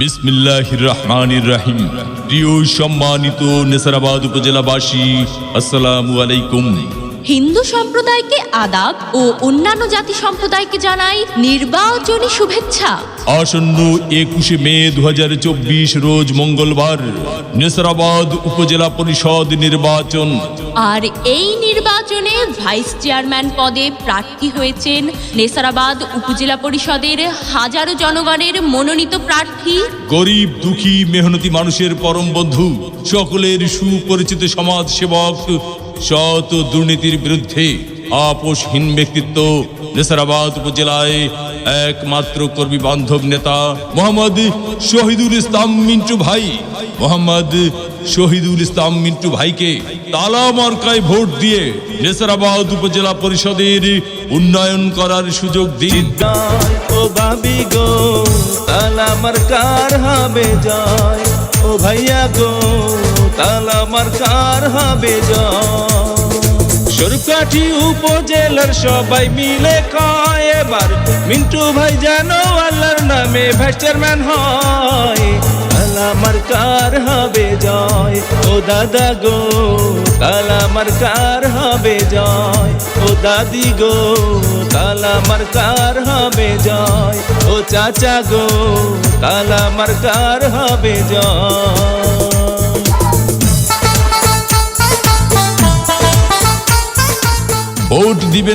বিসমিল্লাহির রহমানির রহিম। প্রিয় সম্মানিত নেসারাবাদ উপজেলাবাসী, আসসালামু আলাইকুম। হিন্দু সম্প্রদায়কে আদাব ও অন্যান্য জাতি সম্প্রদায়কে জানাই নির্বাচনী শুভেচ্ছা। আসন্ন 21 মে 2024 রোজ মঙ্গলবার নেসারাবাদ উপজেলা পরিষদ নির্বাচন। আর এই নির্বাচনে ভাইস চেয়ারম্যান পদে প্রার্থী হয়েছেন নেসারাবাদ উপজেলা পরিষদের হাজারো জনগণের মনোনীত প্রার্থী, গরিব দুঃখী মেহনতি মানুষের পরম বন্ধু, সকলের সুপরিচিত সমাজ সেবক, সৎ দুর্নীতির বিরুদ্ধে আপোষহীন ব্যক্তিত্ব, নেসারাবাদ উপজেলায় একমাত্র কর্মী বান্ধব নেতা মোহাম্মদ শহীদুল ইসলাম মিন্টু ভাই। মোহাম্মদ শহীদুল ইসলাম মিন্টু ভাইকে তালা মার্কায় ভোট দিয়ে নেসারাবাদ উপজেলা পরিষদের উন্নয়ন করার সুযোগ দিন। ও বাবি গো তালা মার্কার হবে জয়, ও ভাইয়া গো তালা মার্কার হবে জয়। সরকাঠি উপজেলার সবাই মিলে কয় এবার মিন্টু ভাই যেন আল্লাহর নামে ভাইস চেয়ারম্যান হয়। তালা মার্কার হবে জয়, ও দাদা গো তালা মার্কার হবে জয়, ও দাদি গো তালা মার্কার হবে জয়, ও চাচা গো তালা মার্কার হবে জয়। ভোট দিবেন